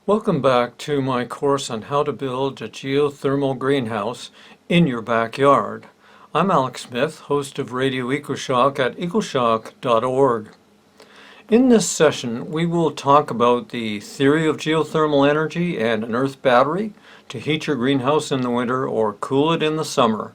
Welcome back to my course on how to build a geothermal greenhouse in your backyard. I'm Alex Smith, host of Radio EcoShock at ecoshock.org. In this session, we will talk about the theory of geothermal energy and an earth battery to heat your greenhouse in the winter or cool it in the summer.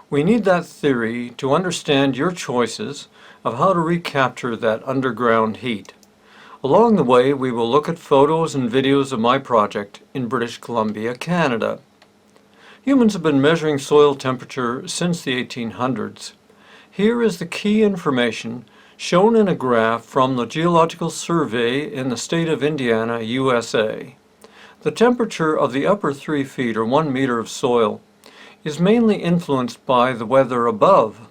We need that theory to understand your choices of how to recapture that underground heat. Along the way, we will look at photos and videos of my project in British Columbia, Canada. Humans have been measuring soil temperature since the 1800s. Here is the key information shown in a graph from the Geological Survey in the state of Indiana, USA. The temperature of the upper 3 feet or 1 meter of soil is mainly influenced by the weather above.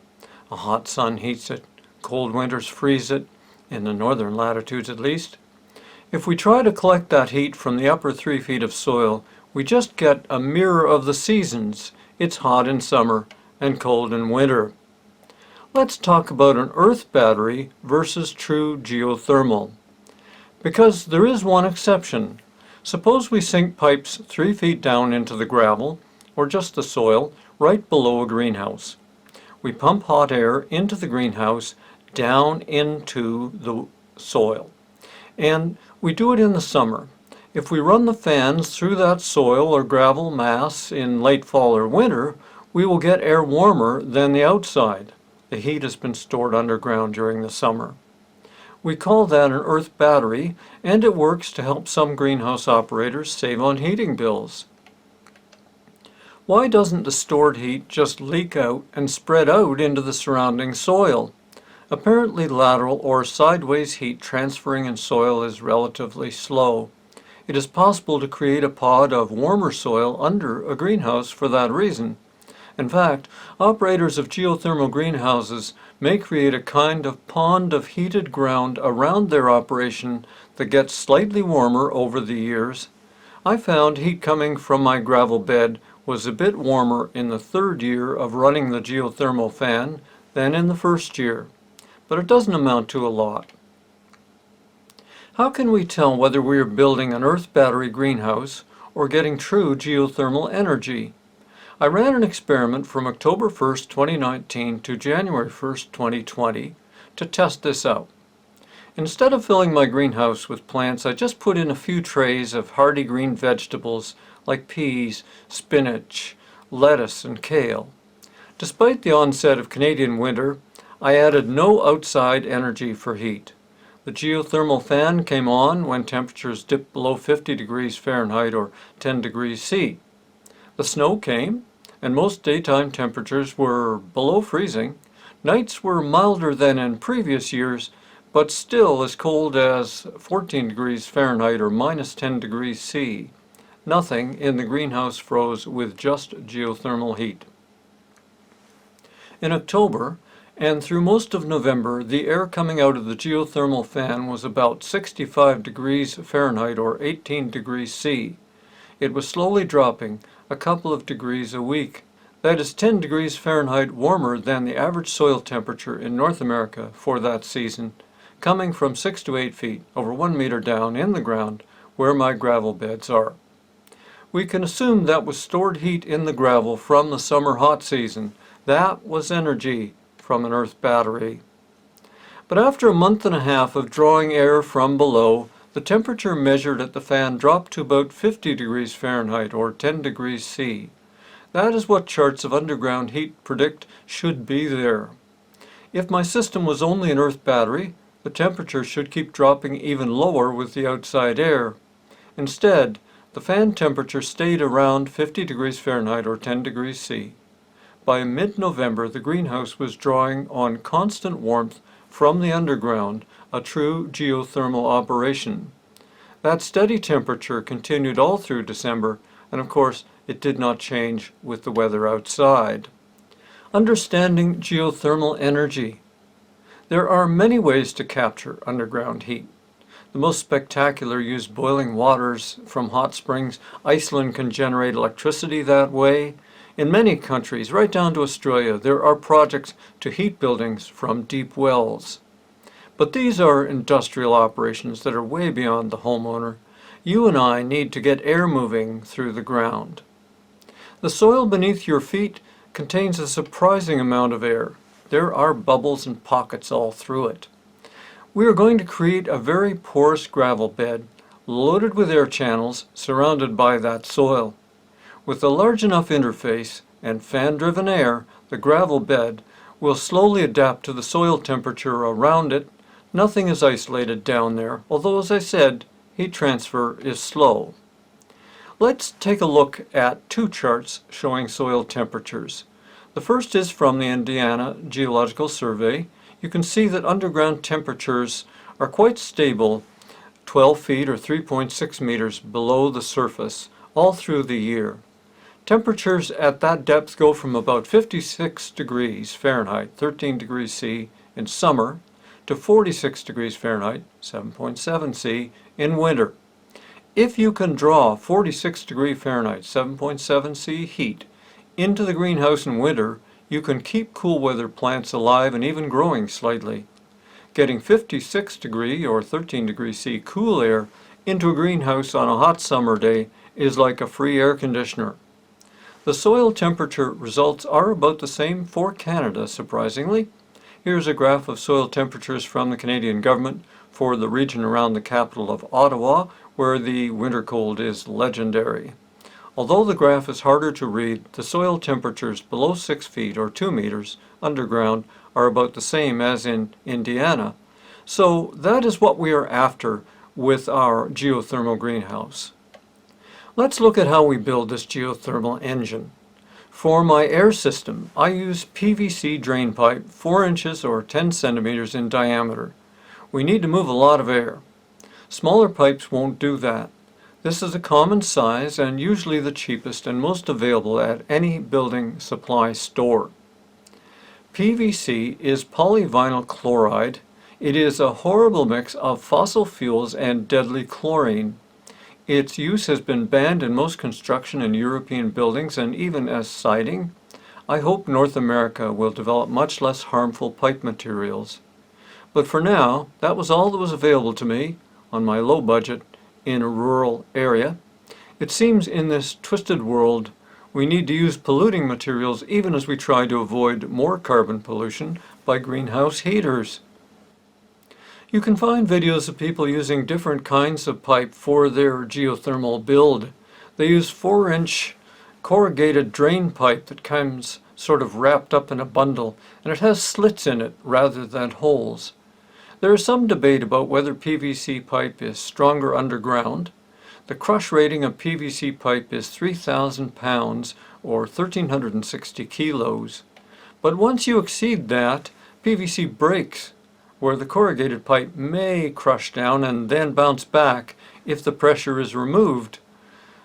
A hot sun heats it, cold winters freeze it, in the northern latitudes at least. If we try to collect that heat from the upper 3 feet of soil, we just get a mirror of the seasons. It's hot in summer and cold in winter. Let's talk about an earth battery versus true geothermal. Because there is one exception. Suppose we sink pipes 3 feet down into the gravel, or just the soil, right below a greenhouse. We pump hot air into the greenhouse down into the soil. And we do it in the summer. If we run the fans through that soil or gravel mass in late fall or winter, we will get air warmer than the outside. The heat has been stored underground during the summer. We call that an earth battery, and it works to help some greenhouse operators save on heating bills. Why doesn't the stored heat just leak out and spread out into the surrounding soil? Apparently lateral or sideways heat transferring in soil is relatively slow. It is possible to create a pod of warmer soil under a greenhouse for that reason. In fact, operators of geothermal greenhouses may create a kind of pond of heated ground around their operation that gets slightly warmer over the years. I found heat coming from my gravel bed was a bit warmer in the 3rd year of running the geothermal fan than in the 1st year. But it doesn't amount to a lot. How can we tell whether we are building an earth battery greenhouse or getting true geothermal energy? I ran an experiment from October 1st, 2019 to January 1st, 2020 to test this out. Instead of filling my greenhouse with plants, I just put in a few trays of hardy green vegetables like peas, spinach, lettuce, and kale. Despite the onset of Canadian winter, I added no outside energy for heat. The geothermal fan came on when temperatures dipped below 50 degrees Fahrenheit or 10 degrees C. The snow came, and most daytime temperatures were below freezing. Nights were milder than in previous years, but still as cold as 14 degrees Fahrenheit or minus 10 degrees C. Nothing in the greenhouse froze with just geothermal heat. In October, and through most of November, the air coming out of the geothermal fan was about 65 degrees Fahrenheit or 18 degrees C. It was slowly dropping a couple of degrees a week. That is 10 degrees Fahrenheit warmer than the average soil temperature in North America for that season, coming from 6 to 8 feet, over 1 meter down in the ground where my gravel beds are. We can assume that was stored heat in the gravel from the summer hot season. That was energy from an earth battery. But after a month and a half of drawing air from below, the temperature measured at the fan dropped to about 50 degrees Fahrenheit or 10 degrees C. That is what charts of underground heat predict should be there. If my system was only an earth battery, the temperature should keep dropping even lower with the outside air. Instead, the fan temperature stayed around 50 degrees Fahrenheit or 10 degrees C. By mid-November, the greenhouse was drawing on constant warmth from the underground, a true geothermal operation. That steady temperature continued all through December, and of course, it did not change with the weather outside. Understanding geothermal energy. There are many ways to capture underground heat. The most spectacular use boiling waters from hot springs. Iceland can generate electricity that way. In many countries, right down to Australia, there are projects to heat buildings from deep wells. But these are industrial operations that are way beyond the homeowner. You and I need to get air moving through the ground. The soil beneath your feet contains a surprising amount of air. There are bubbles and pockets all through it. We are going to create a very porous gravel bed loaded with air channels surrounded by that soil. With a large enough interface and fan-driven air, the gravel bed will slowly adapt to the soil temperature around it. Nothing is isolated down there, although, as I said, heat transfer is slow. Let's take a look at two charts showing soil temperatures. The first is from the Indiana Geological Survey. You can see that underground temperatures are quite stable, 12 feet or 3.6 meters below the surface all through the year. Temperatures at that depth go from about 56 degrees Fahrenheit, 13 degrees C in summer, to 46 degrees Fahrenheit, 7.7 C in winter. If you can draw 46 degree Fahrenheit, 7.7 C heat into the greenhouse in winter, you can keep cool weather plants alive and even growing slightly. Getting 56 degree or 13 degrees C cool air into a greenhouse on a hot summer day is like a free air conditioner. The soil temperature results are about the same for Canada, surprisingly. Here's a graph of soil temperatures from the Canadian government for the region around the capital of Ottawa, where the winter cold is legendary. Although the graph is harder to read, the soil temperatures below 6 feet or 2 meters underground are about the same as in Indiana. So that is what we are after with our geothermal greenhouse. Let's look at how we build this geothermal engine. For my air system, I use PVC drain pipe 4 inches or 10 centimeters in diameter. We need to move a lot of air. Smaller pipes won't do that. This is a common size and usually the cheapest and most available at any building supply store. PVC is polyvinyl chloride. It is a horrible mix of fossil fuels and deadly chlorine. Its use has been banned in most construction in European buildings and even as siding. I hope North America will develop much less harmful pipe materials. But for now, that was all that was available to me on my low budget in a rural area. It seems in this twisted world we need to use polluting materials even as we try to avoid more carbon pollution by greenhouse heaters. You can find videos of people using different kinds of pipe for their geothermal build. They use 4-inch corrugated drain pipe that comes sort of wrapped up in a bundle, and it has slits in it rather than holes. There is some debate about whether PVC pipe is stronger underground. The crush rating of PVC pipe is 3,000 pounds or 1,360 kilos. But once you exceed that, PVC breaks, where the corrugated pipe may crush down and then bounce back if the pressure is removed.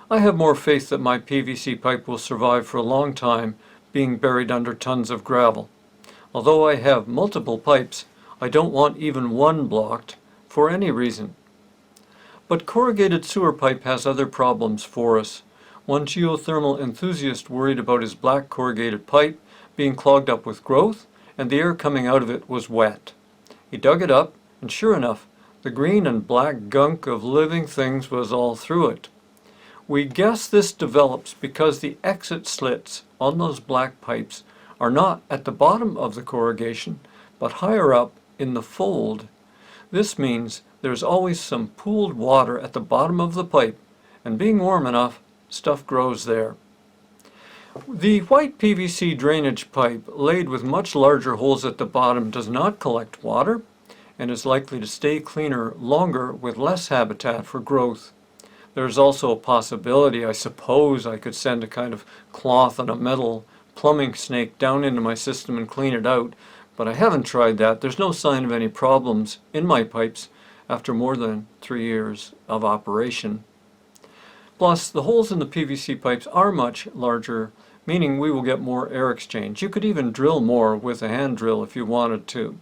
I have more faith that my PVC pipe will survive for a long time, being buried under tons of gravel. Although I have multiple pipes, I don't want even one blocked for any reason. But corrugated sewer pipe has other problems for us. One geothermal enthusiast worried about his black corrugated pipe being clogged up with growth, and the air coming out of it was wet. He dug it up, and sure enough, the green and black gunk of living things was all through it. We guess this develops because the exit slits on those black pipes are not at the bottom of the corrugation, but higher up in the fold. This means there's always some pooled water at the bottom of the pipe, and being warm enough, stuff grows there. The white PVC drainage pipe laid with much larger holes at the bottom does not collect water and is likely to stay cleaner longer with less habitat for growth. There's also a possibility, I suppose, I could send a kind of cloth and a metal plumbing snake down into my system and clean it out, but I haven't tried that. There's no sign of any problems in my pipes after more than 3 years of operation. Plus, the holes in the PVC pipes are much larger, meaning we will get more air exchange. You could even drill more with a hand drill if you wanted to.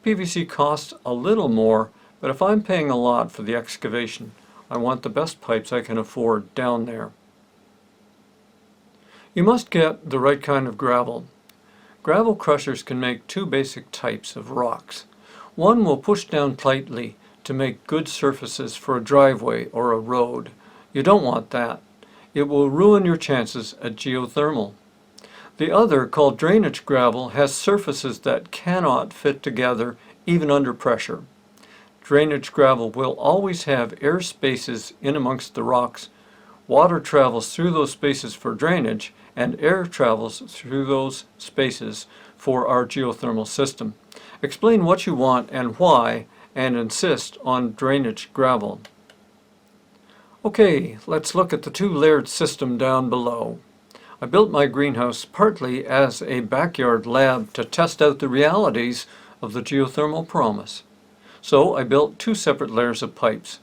PVC costs a little more, but if I'm paying a lot for the excavation, I want the best pipes I can afford down there. You must get the right kind of gravel. Gravel crushers can make two basic types of rocks. One will push down tightly to make good surfaces for a driveway or a road. You don't want that. It will ruin your chances at geothermal. The other, called drainage gravel, has surfaces that cannot fit together even under pressure. Drainage gravel will always have air spaces in amongst the rocks. Water travels through those spaces for drainage, and air travels through those spaces for our geothermal system. Explain what you want and why, and insist on drainage gravel. Okay, let's look at the two-layered system down below. I built my greenhouse partly as a backyard lab to test out the realities of the geothermal promise. So I built two separate layers of pipes.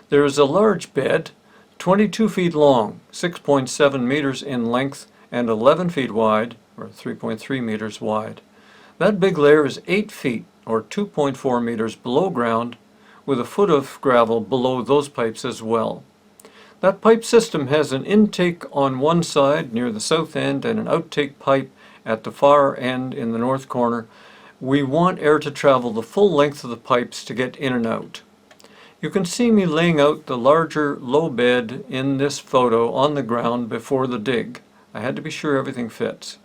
There is a large bed, 22 feet long, 6.7 meters in length, and 11 feet wide, or 3.3 meters wide. That big layer is 8 feet, or 2.4 meters below ground, with a foot of gravel below those pipes as well. That pipe system has an intake on one side near the south end and an outtake pipe at the far end in the north corner. We want air to travel the full length of the pipes to get in and out. You can see me laying out the larger low bed in this photo on the ground before the dig. I had to be sure everything fits.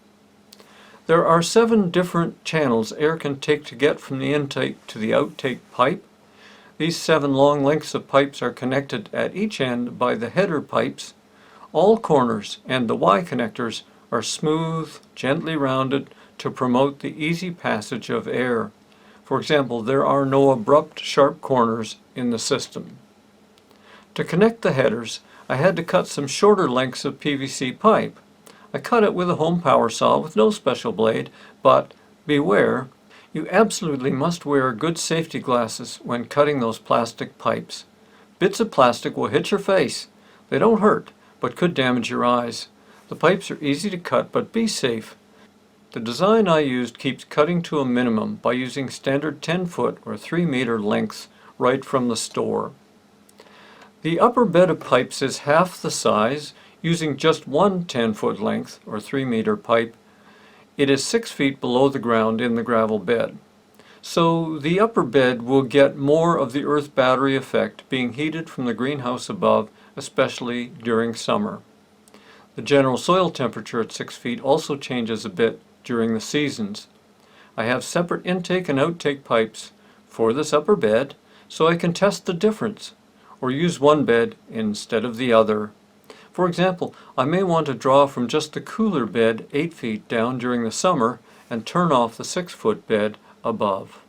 There are 7 different channels air can take to get from the intake to the outtake pipe. These 7 long lengths of pipes are connected at each end by the header pipes. All corners and the Y connectors are smooth, gently rounded to promote the easy passage of air. For example, there are no abrupt, sharp corners in the system. To connect the headers, I had to cut some shorter lengths of PVC pipe. I cut it with a home power saw with no special blade, but beware, you absolutely must wear good safety glasses when cutting those plastic pipes. Bits of plastic will hit your face. They don't hurt, but could damage your eyes. The pipes are easy to cut, but be safe. The design I used keeps cutting to a minimum by using standard 10-foot or 3-meter lengths right from the store. The upper bed of pipes is half the size, using just one 10-foot length or 3-meter pipe. It is 6 feet below the ground in the gravel bed. So the upper bed will get more of the earth battery effect being heated from the greenhouse above, especially during summer. The general soil temperature at 6 feet also changes a bit during the seasons. I have separate intake and outtake pipes for this upper bed so I can test the difference or use one bed instead of the other. For example, I may want to draw from just the cooler bed 8 feet down during the summer and turn off the 6-foot bed above.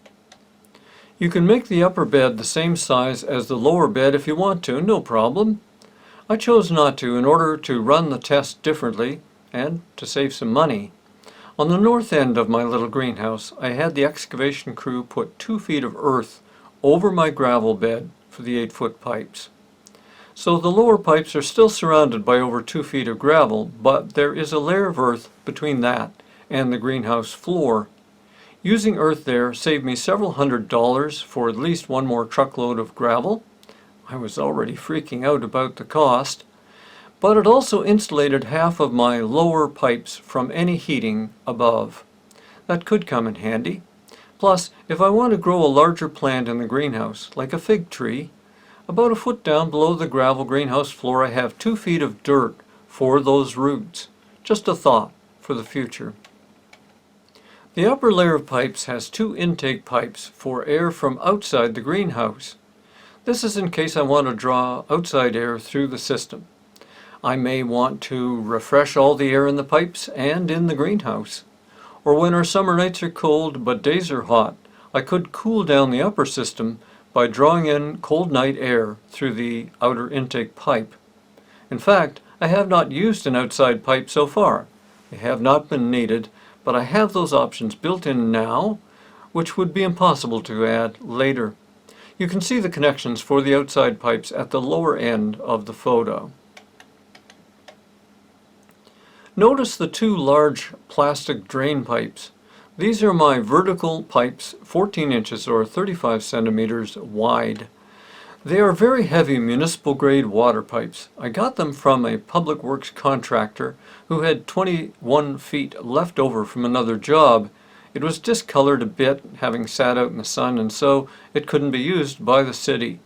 You can make the upper bed the same size as the lower bed if you want to, no problem. I chose not to in order to run the test differently and to save some money. On the north end of my little greenhouse, I had the excavation crew put 2 feet of earth over my gravel bed for the 8-foot pipes. So the lower pipes are still surrounded by over 2 feet of gravel, but there is a layer of earth between that and the greenhouse floor. Using earth there saved me several $100s for at least one more truckload of gravel. I was already freaking out about the cost, but it also insulated half of my lower pipes from any heating above. That could come in handy. Plus, if I want to grow a larger plant in the greenhouse, like a fig tree, about a foot down below the gravel greenhouse floor I have 2 feet of dirt for those roots. Just a thought for the future. The upper layer of pipes has 2 intake pipes for air from outside the greenhouse. This is in case I want to draw outside air through the system. I may want to refresh all the air in the pipes and in the greenhouse. Or when our summer nights are cold but days are hot, I could cool down the upper system by drawing in cold night air through the outer intake pipe. In fact, I have not used an outside pipe so far. They have not been needed, but I have those options built in now, which would be impossible to add later. You can see the connections for the outside pipes at the lower end of the photo. Notice the 2 large plastic drain pipes. These are my vertical pipes, 14 inches or 35 centimeters wide. They are very heavy municipal grade water pipes. I got them from a public works contractor who had 21 feet left over from another job It was discolored a bit, having sat out in the sun, and so it couldn't be used by the city.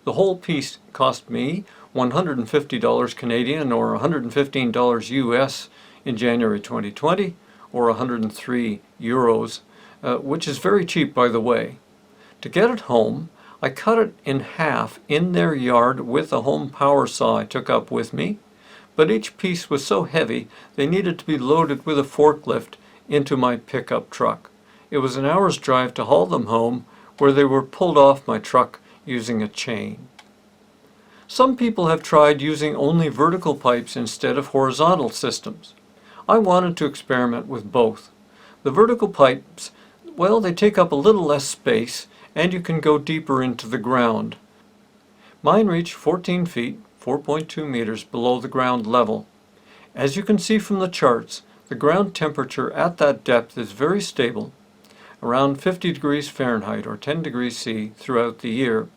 The whole piece cost me $150 Canadian or $115 US in January 2020, or 103 euros, which is very cheap, by the way. To get it home, I cut it in half in their yard with a home power saw I took up with me, but each piece was so heavy they needed to be loaded with a forklift into my pickup truck. It was an hour's drive to haul them home, where they were pulled off my truck using a chain. Some people have tried using only vertical pipes instead of horizontal systems. I wanted to experiment with both. The vertical pipes, well, they take up a little less space and you can go deeper into the ground. Mine reach 14 feet, 4.2 meters below the ground level. As you can see from the charts, the ground temperature at that depth is very stable, around 50 degrees Fahrenheit or 10 degrees C throughout the year.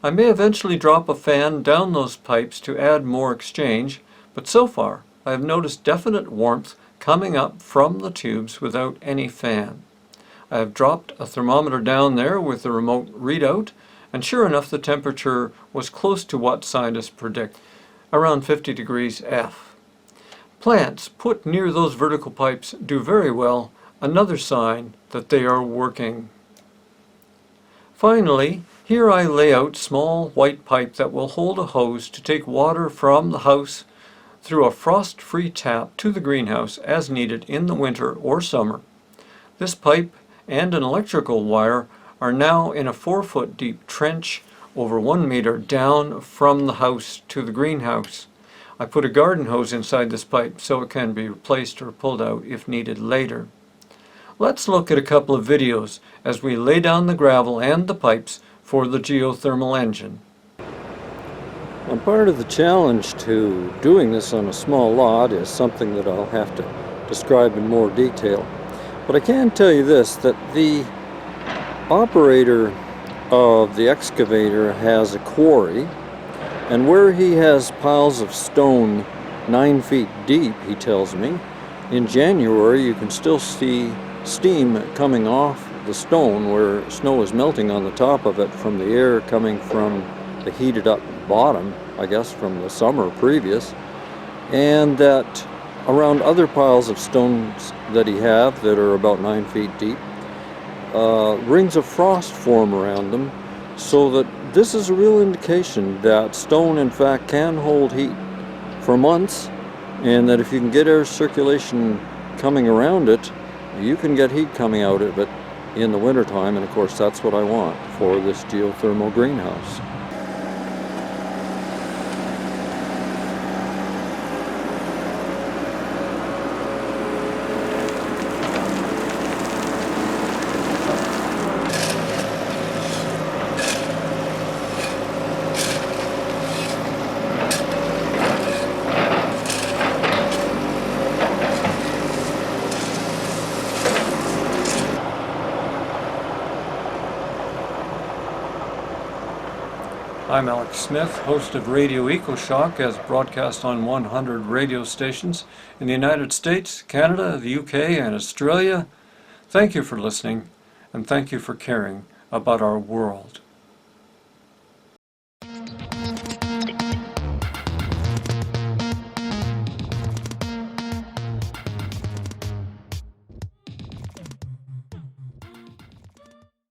I may eventually drop a fan down those pipes to add more exchange, but so far I have noticed definite warmth coming up from the tubes without any fan. I have dropped a thermometer down there with the remote readout, and sure enough the temperature was close to what scientists predict, around 50 degrees F. Plants put near those vertical pipes do very well, another sign that they are working. Finally, here I lay out small white pipe that will hold a hose to take water from the house through a frost-free tap to the greenhouse as needed in the winter or summer. This pipe and an electrical wire are now in a 4-foot deep trench over 1 meter down from the house to the greenhouse. I put a garden hose inside this pipe so it can be replaced or pulled out if needed later. Let's look at a couple of videos as we lay down the gravel and the pipes for the geothermal engine. Well, part of the challenge to doing this on a small lot is something that I'll have to describe in more detail. But I can tell you this, that the operator of the excavator has a quarry, and where he has piles of stone 9 feet deep, he tells me, in January you can still see steam coming off the stone where snow is melting on the top of it from the air coming from the heated up bottom, I guess from the summer previous, and that around other piles of stones that he have that are about 9 feet deep, rings of frost form around them, so that this is a real indication that stone in fact can hold heat for months, and that if you can get air circulation coming around it, you can get heat coming out of it in the wintertime, and of course that's what I want for this geothermal greenhouse. I'm Alex Smith, host of Radio EcoShock, as broadcast on 100 radio stations in the United States, Canada, the UK, and Australia. Thank you for listening, and thank you for caring about our world.